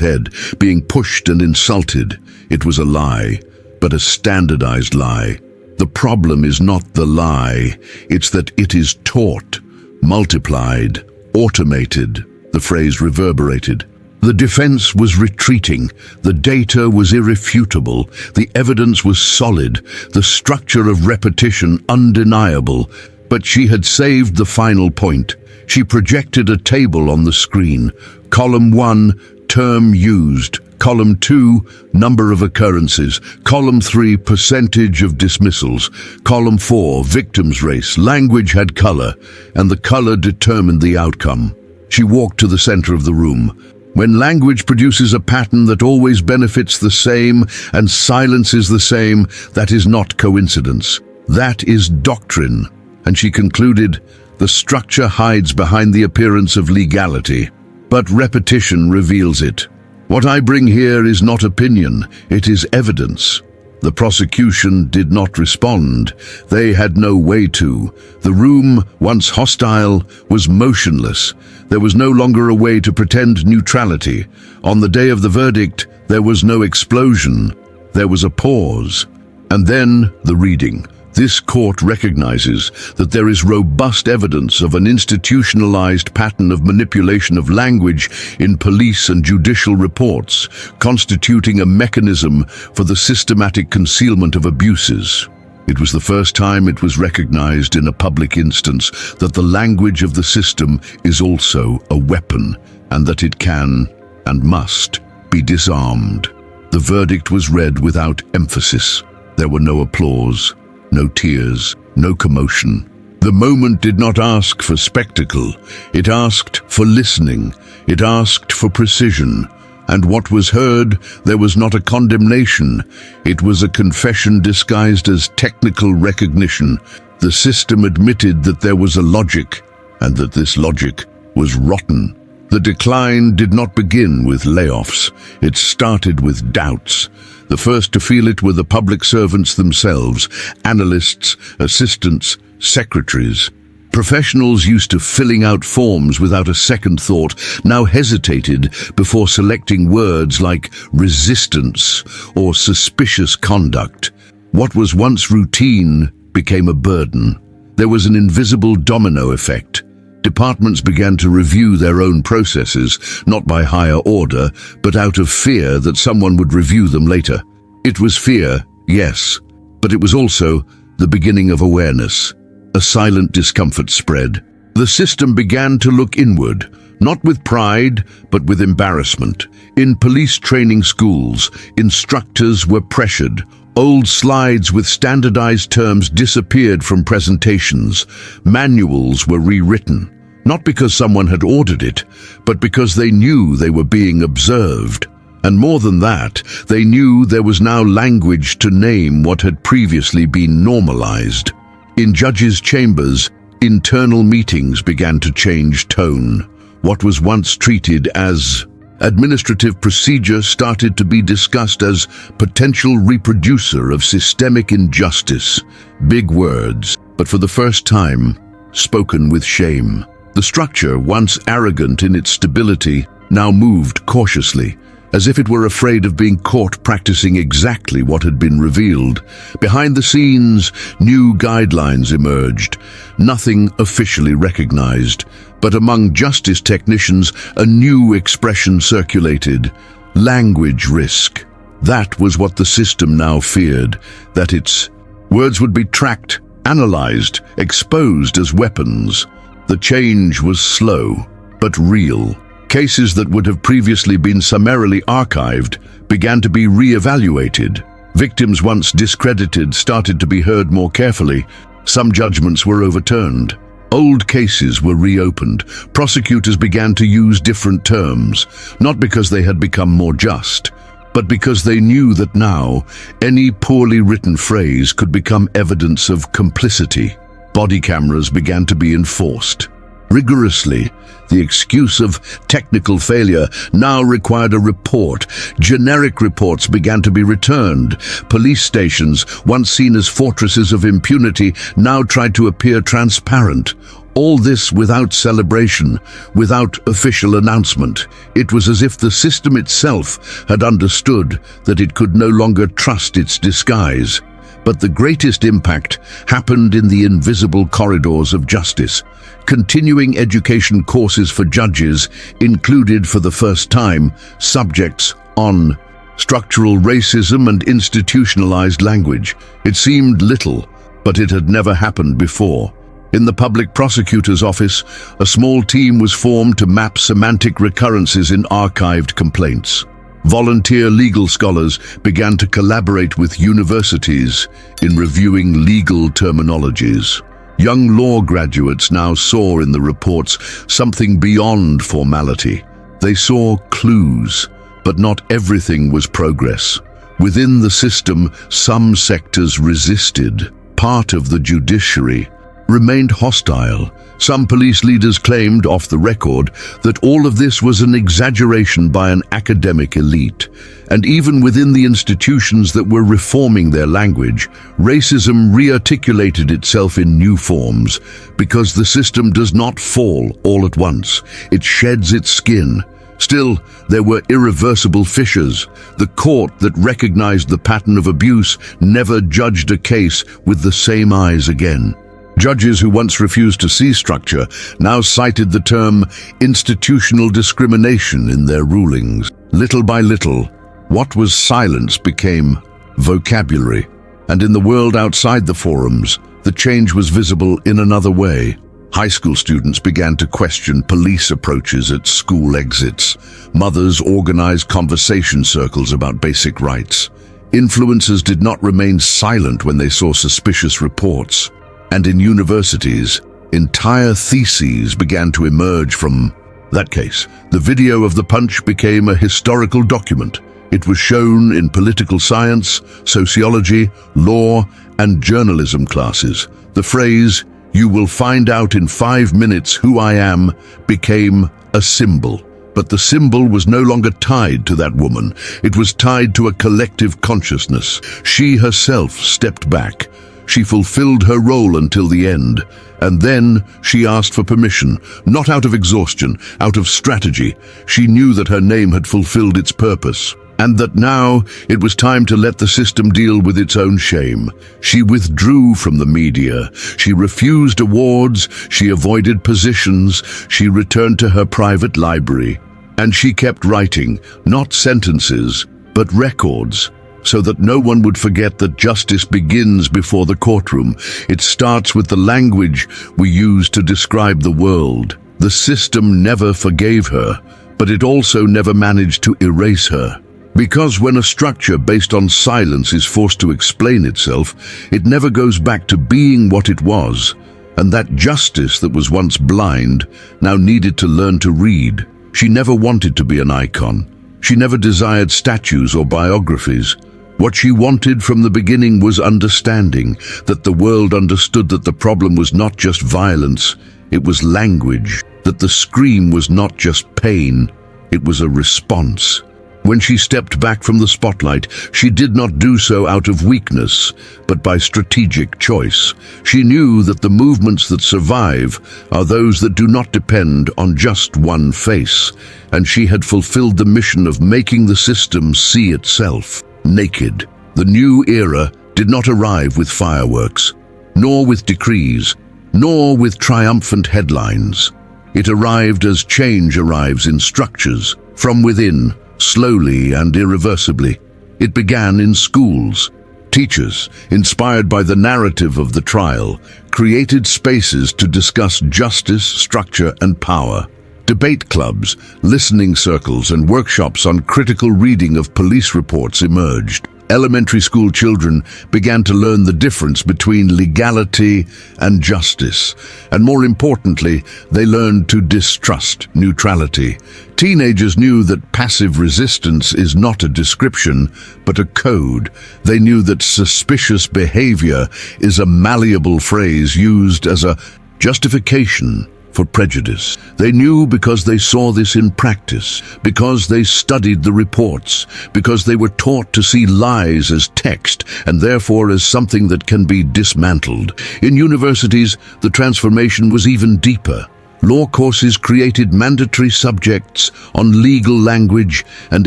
head, being pushed and insulted. It was a lie, but a standardized lie. The problem is not the lie, it's that it is taught, multiplied, automated. The phrase reverberated. The defense was retreating. The data was irrefutable. The evidence was solid. The structure of repetition undeniable. But she had saved the final point. She projected a table on the screen. Column 1, term used. Column 2, number of occurrences. Column 3, percentage of dismissals. Column 4, victim's race. Language had color, and the color determined the outcome. She walked to the center of the room. When language produces a pattern that always benefits the same and silences the same, that is not coincidence. That is doctrine. And she concluded, the structure hides behind the appearance of legality, but repetition reveals it. What I bring here is not opinion, it is evidence. The prosecution did not respond. They had no way to. The room, once hostile, was motionless. There was no longer a way to pretend neutrality. On the day of the verdict, there was no explosion. There was a pause. And then the reading. This court recognizes that there is robust evidence of an institutionalized pattern of manipulation of language in police and judicial reports, constituting a mechanism for the systematic concealment of abuses. It was the first time it was recognized in a public instance that the language of the system is also a weapon, and that it can and must be disarmed. The verdict was read without emphasis. There were no applause. No tears, no commotion. The moment did not ask for spectacle. It asked for listening. It asked for precision. And what was heard, there was not a condemnation. It was a confession disguised as technical recognition. The system admitted that there was a logic, and that this logic was rotten. The decline did not begin with layoffs. It started with doubts. The first to feel it were the public servants themselves, analysts, assistants, secretaries. Professionals used to filling out forms without a second thought now hesitated before selecting words like resistance or suspicious conduct. What was once routine became a burden. There was an invisible domino effect. Departments began to review their own processes, not by higher order, but out of fear that someone would review them later. It was fear, yes, but it was also the beginning of awareness. A silent discomfort spread. The system began to look inward, not with pride, but with embarrassment. In police training schools, instructors were pressured. Old slides with standardized terms disappeared from presentations. Manuals were rewritten. Not because someone had ordered it, but because they knew they were being observed. And more than that, they knew there was now language to name what had previously been normalized. In judges' chambers, internal meetings began to change tone. What was once treated as administrative procedure started to be discussed as potential reproducer of systemic injustice. Big words, but for the first time, spoken with shame. The structure, once arrogant in its stability, now moved cautiously, as if it were afraid of being caught practicing exactly what had been revealed. Behind the scenes, new guidelines emerged, nothing officially recognized, but among justice technicians, a new expression circulated: language risk. That was what the system now feared, that its words would be tracked, analyzed, exposed as weapons. The change was slow, but real. Cases that would have previously been summarily archived began to be re-evaluated. Victims once discredited started to be heard more carefully. Some judgments were overturned. Old cases were reopened. Prosecutors began to use different terms, not because they had become more just, but because they knew that now any poorly written phrase could become evidence of complicity. Body cameras began to be enforced. Rigorously, the excuse of technical failure now required a report. Generic reports began to be returned. Police stations, once seen as fortresses of impunity, now tried to appear transparent. All this without celebration, without official announcement. It was as if the system itself had understood that it could no longer trust its disguise. But the greatest impact happened in the invisible corridors of justice. Continuing education courses for judges included for the first time subjects on structural racism and institutionalized language. It seemed little, but it had never happened before. In the public prosecutor's office, a small team was formed to map semantic recurrences in archived complaints. Volunteer legal scholars began to collaborate with universities in reviewing legal terminologies. Young law graduates now saw in the reports something beyond formality. They saw clues, but not everything was progress. Within the system, some sectors resisted. Part of the judiciary remained hostile. Some police leaders claimed, off the record, that all of this was an exaggeration by an academic elite. And even within the institutions that were reforming their language, racism re-articulated itself in new forms, because the system does not fall all at once. It sheds its skin. Still, there were irreversible fissures. The court that recognized the pattern of abuse never judged a case with the same eyes again. Judges who once refused to see structure now cited the term institutional discrimination in their rulings. Little by little, what was silence became vocabulary. And in the world outside the forums, the change was visible in another way. High school students began to question police approaches at school exits. Mothers organized conversation circles about basic rights. Influencers did not remain silent when they saw suspicious reports. And in universities, entire theses began to emerge from that case. The video of the punch became a historical document. It was shown in political science, sociology, law, and journalism classes. The phrase, "You will find out in 5 minutes who I am," became a symbol. But the symbol was no longer tied to that woman. It was tied to a collective consciousness. She herself stepped back. She fulfilled her role until the end, and then she asked for permission, not out of exhaustion, out of strategy. She knew that her name had fulfilled its purpose, and that now it was time to let the system deal with its own shame. She withdrew from the media. She refused awards. She avoided positions. She returned to her private library. And she kept writing, not sentences, but records, so that no one would forget that justice begins before the courtroom. It starts with the language we use to describe the world. The system never forgave her, but it also never managed to erase her. Because when a structure based on silence is forced to explain itself, it never goes back to being what it was. And that justice that was once blind now needed to learn to read. She never wanted to be an icon. She never desired statues or biographies. What she wanted from the beginning was understanding, that the world understood that the problem was not just violence, it was language, that the scream was not just pain, it was a response. When she stepped back from the spotlight, she did not do so out of weakness, but by strategic choice. She knew that the movements that survive are those that do not depend on just one face, and she had fulfilled the mission of making the system see itself. Naked. The new era did not arrive with fireworks, nor with decrees, nor with triumphant headlines. It arrived as change arrives in structures, from within, slowly and irreversibly. It began in schools. Teachers, inspired by the narrative of the trial, created spaces to discuss justice, structure, and power. Debate clubs, listening circles, and workshops on critical reading of police reports emerged. Elementary school children began to learn the difference between legality and justice, and more importantly, they learned to distrust neutrality. Teenagers knew that passive resistance is not a description, but a code. They knew that suspicious behavior is a malleable phrase used as a justification for prejudice. They knew because they saw this in practice, because they studied the reports, because they were taught to see lies as text and therefore as something that can be dismantled. In universities, the transformation was even deeper. Law courses created mandatory subjects on legal language and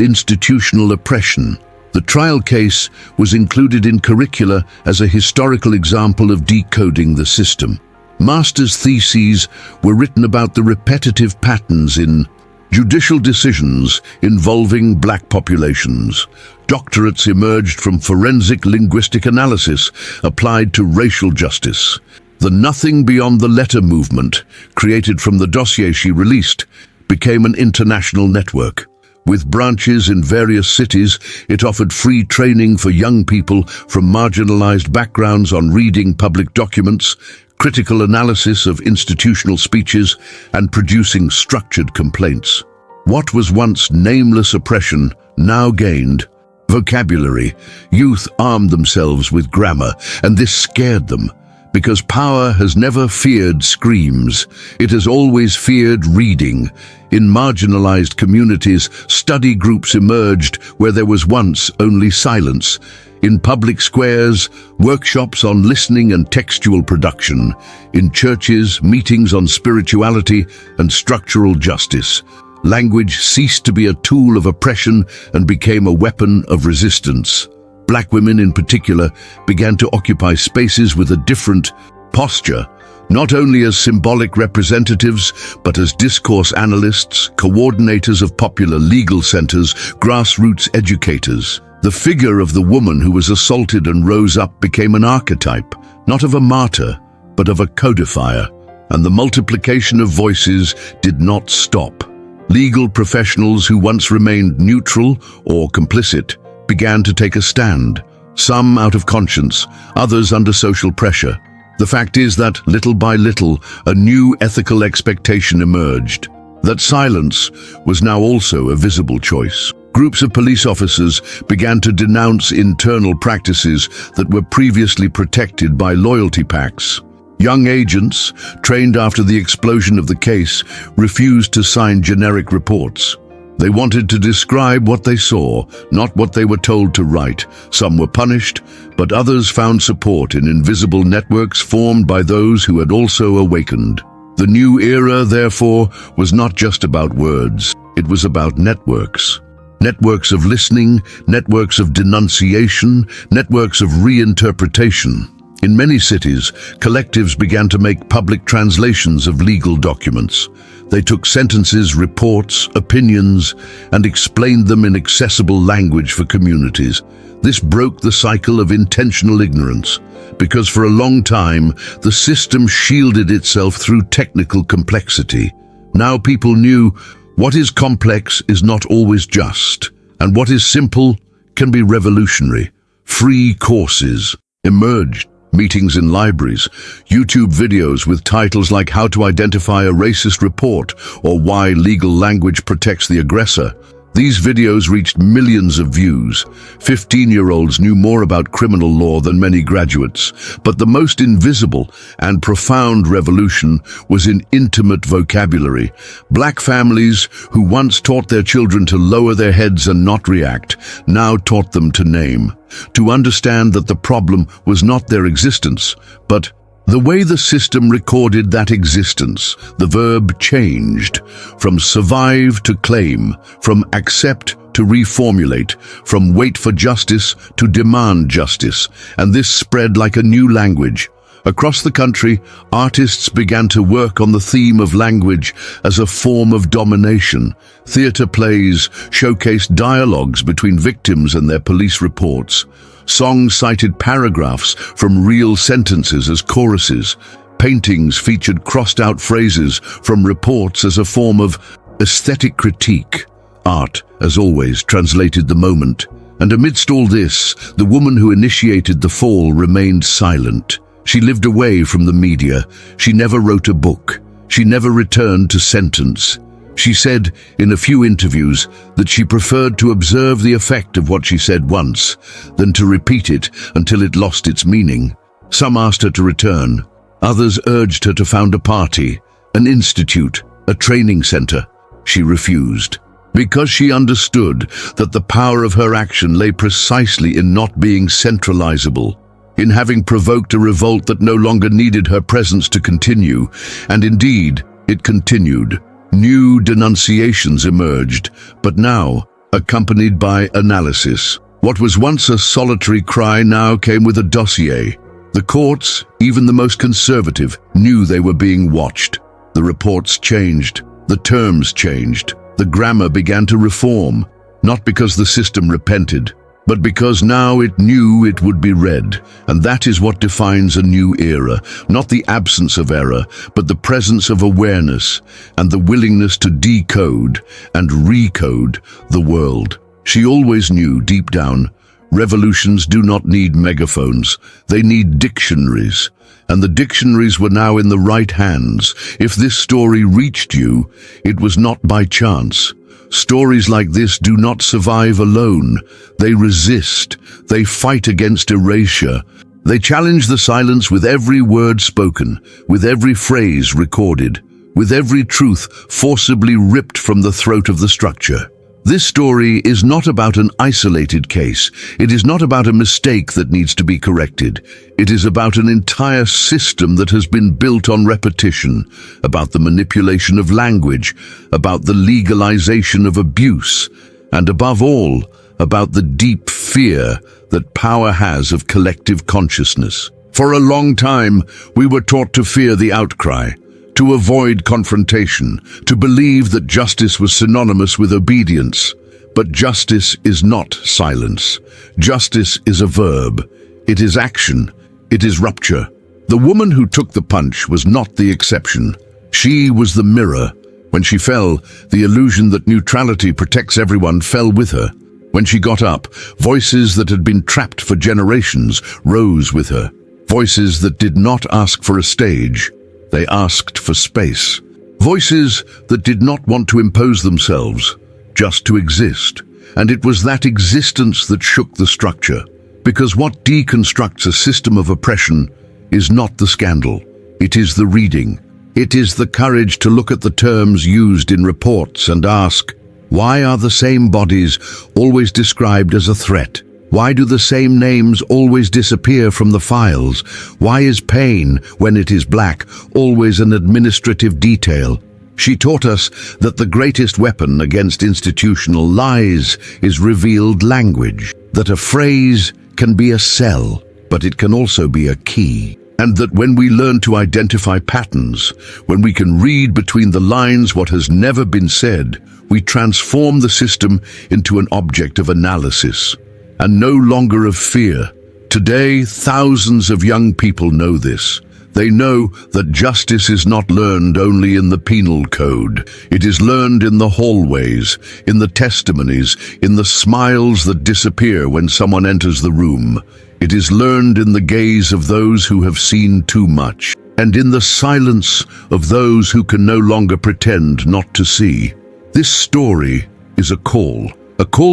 institutional oppression. The trial case was included in curricula as a historical example of decoding the system. Master's theses were written about the repetitive patterns in judicial decisions involving black populations. Doctorates emerged from forensic linguistic analysis applied to racial justice. The Nothing Beyond the Letter movement, created from the dossier she released, became an international network. With branches in various cities, it offered free training for young people from marginalized backgrounds on reading public documents, critical analysis of institutional speeches, and producing structured complaints. What was once nameless oppression now gained vocabulary. Youth armed themselves with grammar, and this scared them. Because power has never feared screams, it has always feared reading. In marginalized communities, study groups emerged where there was once only silence. In public squares, workshops on listening and textual production. In churches, meetings on spirituality and structural justice. Language ceased to be a tool of oppression and became a weapon of resistance. Black women in particular began to occupy spaces with a different posture, not only as symbolic representatives, but as discourse analysts, coordinators of popular legal centers, grassroots educators. The figure of the woman who was assaulted and rose up became an archetype, not of a martyr, but of a codifier. And the multiplication of voices did not stop. Legal professionals who once remained neutral or complicit began to take a stand, some out of conscience, others under social pressure. The fact is that, little by little, a new ethical expectation emerged, that silence was now also a visible choice. Groups of police officers began to denounce internal practices that were previously protected by loyalty pacts. Young agents, trained after the explosion of the case, refused to sign generic reports. They wanted to describe what they saw, not what they were told to write. Some were punished, but others found support in invisible networks formed by those who had also awakened. The new era, therefore, was not just about words. It was about networks. Networks of listening, networks of denunciation, networks of reinterpretation. In many cities, collectives began to make public translations of legal documents. They took sentences, reports, opinions, and explained them in accessible language for communities. This broke the cycle of intentional ignorance, because for a long time, the system shielded itself through technical complexity. Now people knew what is complex is not always just, and what is simple can be revolutionary. Free courses emerged. Meetings in libraries, YouTube videos with titles like How to Identify a Racist Report or Why Legal Language Protects the Aggressor. These videos reached millions of views. 15-year-olds knew more about criminal law than many graduates, but the most invisible and profound revolution was in intimate vocabulary. Black families who once taught their children to lower their heads and not react, now taught them to name, to understand that the problem was not their existence, but the way the system recorded that existence. The verb changed, from survive to claim, from accept to reformulate, from wait for justice to demand justice, and this spread like a new language. Across the country, artists began to work on the theme of language as a form of domination. Theatre plays showcased dialogues between victims and their police reports. Songs cited paragraphs from real sentences as choruses. Paintings featured crossed-out phrases from reports as a form of aesthetic critique. Art, as always, translated the moment. And amidst all this, the woman who initiated the fall remained silent. She lived away from the media. She never wrote a book. She never returned to sentence. She said in a few interviews that she preferred to observe the effect of what she said once than to repeat it until it lost its meaning. Some asked her to return. Others urged her to found a party, an institute, a training center. She refused, because she understood that the power of her action lay precisely in not being centralizable, in having provoked a revolt that no longer needed her presence to continue, and indeed, it continued. New denunciations emerged, but now accompanied by analysis. What was once a solitary cry now came with a dossier. The courts, even the most conservative, knew they were being watched. The reports changed, the terms changed, the grammar began to reform, not because the system repented, but because now it knew it would be read. And that is what defines a new era, not the absence of error, but the presence of awareness and the willingness to decode and recode the world. She always knew deep down, revolutions do not need megaphones, they need dictionaries. And the dictionaries were now in the right hands. If this story reached you, it was not by chance. Stories like this do not survive alone. They resist. They fight against erasure. They challenge the silence with every word spoken, with every phrase recorded, with every truth forcibly ripped from the throat of the structure. This story is not about an isolated case. It is not about a mistake that needs to be corrected. It is about an entire system that has been built on repetition, about the manipulation of language, about the legalization of abuse, and above all, about the deep fear that power has of collective consciousness. For a long time, we were taught to fear the outcry, to avoid confrontation, to believe that justice was synonymous with obedience. But justice is not silence. Justice is a verb. It is action. It is rupture. The woman who took the punch was not the exception. She was the mirror. When she fell, the illusion that neutrality protects everyone fell with her. When she got up, voices that had been trapped for generations rose with her. Voices that did not ask for a stage. They asked for space. Voices that did not want to impose themselves, just to exist. And it was that existence that shook the structure. Because what deconstructs a system of oppression is not the scandal. It is the reading. It is the courage to look at the terms used in reports and ask, why are the same bodies always described as a threat? Why do the same names always disappear from the files? Why is pain, when it is black, always an administrative detail? She taught us that the greatest weapon against institutional lies is revealed language, that a phrase can be a cell, but it can also be a key. And that when we learn to identify patterns, when we can read between the lines what has never been said, we transform the system into an object of analysis, and no longer of fear. Today, thousands of young people know this. They know that justice is not learned only in the penal code. It is learned in the hallways, in the testimonies, in the smiles that disappear when someone enters the room. It is learned in the gaze of those who have seen too much, and in the silence of those who can no longer pretend not to see. This story is a call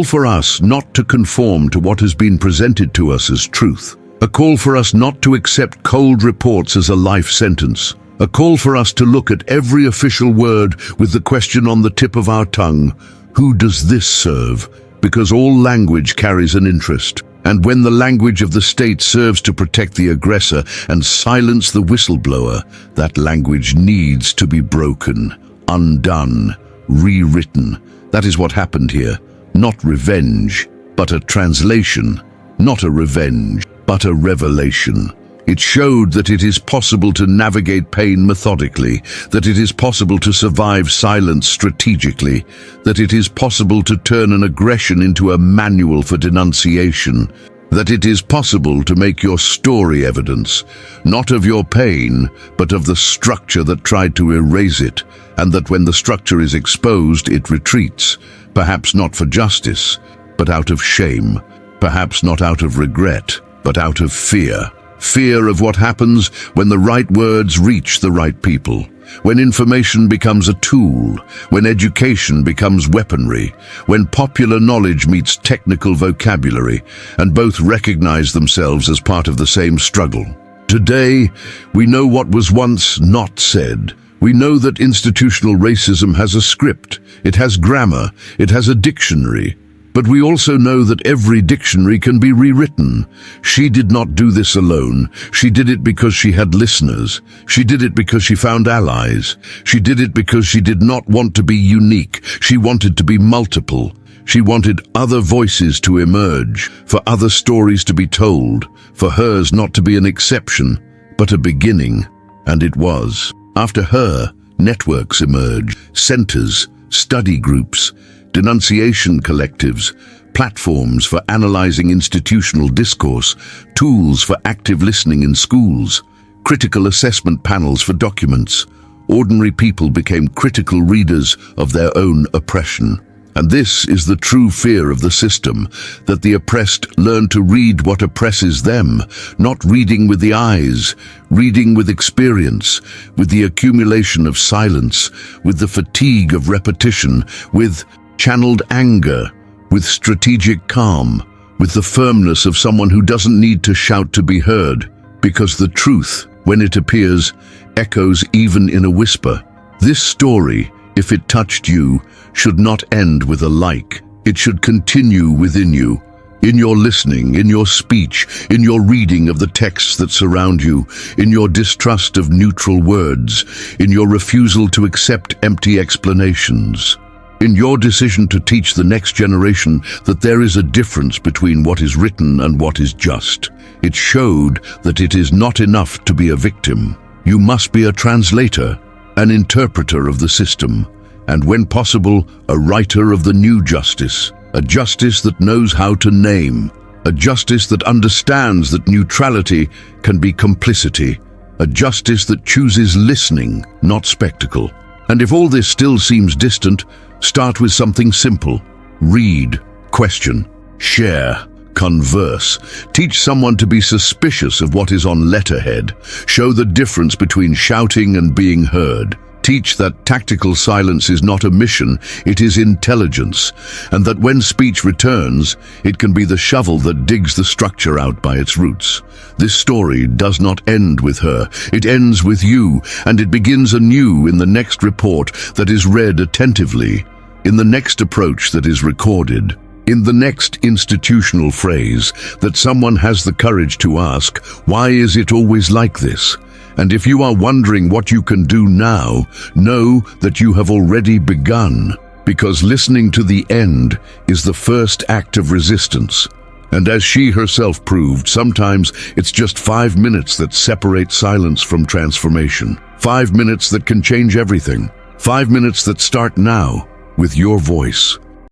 for us not to conform to what has been presented to us as truth. A call for us not to accept cold reports as a life sentence. A call for us to look at every official word with the question on the tip of our tongue, who does this serve? Because all language carries an interest. And when the language of the state serves to protect the aggressor and silence the whistleblower, that language needs to be broken, undone, rewritten. That is what happened here. Not revenge, but a translation. Not a revenge, but a revelation. It showed that it is possible to navigate pain methodically, that it is possible to survive silence strategically, that it is possible to turn an aggression into a manual for denunciation, that it is possible to make your story evidence, not of your pain, but of the structure that tried to erase it, and that when the structure is exposed, it retreats, perhaps not for justice, but out of shame, perhaps not out of regret, but out of fear. Fear of what happens when the right words reach the right people, when information becomes a tool, when education becomes weaponry, when popular knowledge meets technical vocabulary, and both recognize themselves as part of the same struggle. Today, we know what was once not said. We know that institutional racism has a script, it has grammar, it has a dictionary. But we also know that every dictionary can be rewritten. She did not do this alone. She did it because she had listeners. She did it because she found allies. She did it because she did not want to be unique. She wanted to be multiple. She wanted other voices to emerge, for other stories to be told, for hers not to be an exception, but a beginning. And it was. After her, networks emerged, centers, study groups, denunciation collectives, platforms for analyzing institutional discourse, tools for active listening in schools, critical assessment panels for documents. Ordinary people became critical readers of their own oppression. And this is the true fear of the system, that the oppressed learn to read what oppresses them, not reading with the eyes, reading with experience, with the accumulation of silence, with the fatigue of repetition, with channeled anger, with strategic calm, with the firmness of someone who doesn't need to shout to be heard, because the truth, when it appears, echoes even in a whisper. This story, if it touched you, should not end with a like. It should continue within you, in your listening, in your speech, in your reading of the texts that surround you, in your distrust of neutral words, in your refusal to accept empty explanations, in your decision to teach the next generation that there is a difference between what is written and what is just. It showed that it is not enough to be a victim. You must be a translator, an interpreter of the system, and when possible, a writer of the new justice, a justice that knows how to name, a justice that understands that neutrality can be complicity, a justice that chooses listening, not spectacle. And if all this still seems distant, start with something simple. Read, question, share, converse. Teach someone to be suspicious of what is on letterhead. Show the difference between shouting and being heard. Teach that tactical silence is not omission, it is intelligence, and that when speech returns, it can be the shovel that digs the structure out by its roots. This story does not end with her, it ends with you, and it begins anew in the next report that is read attentively, in the next approach that is recorded, in the next institutional phrase that someone has the courage to ask, why is it always like this? And if you are wondering what you can do now, know that you have already begun, because listening to the end is the first act of resistance. And as she herself proved, sometimes it's just 5 minutes that separate silence from transformation. 5 minutes that can change everything. 5 minutes that start now with your voice.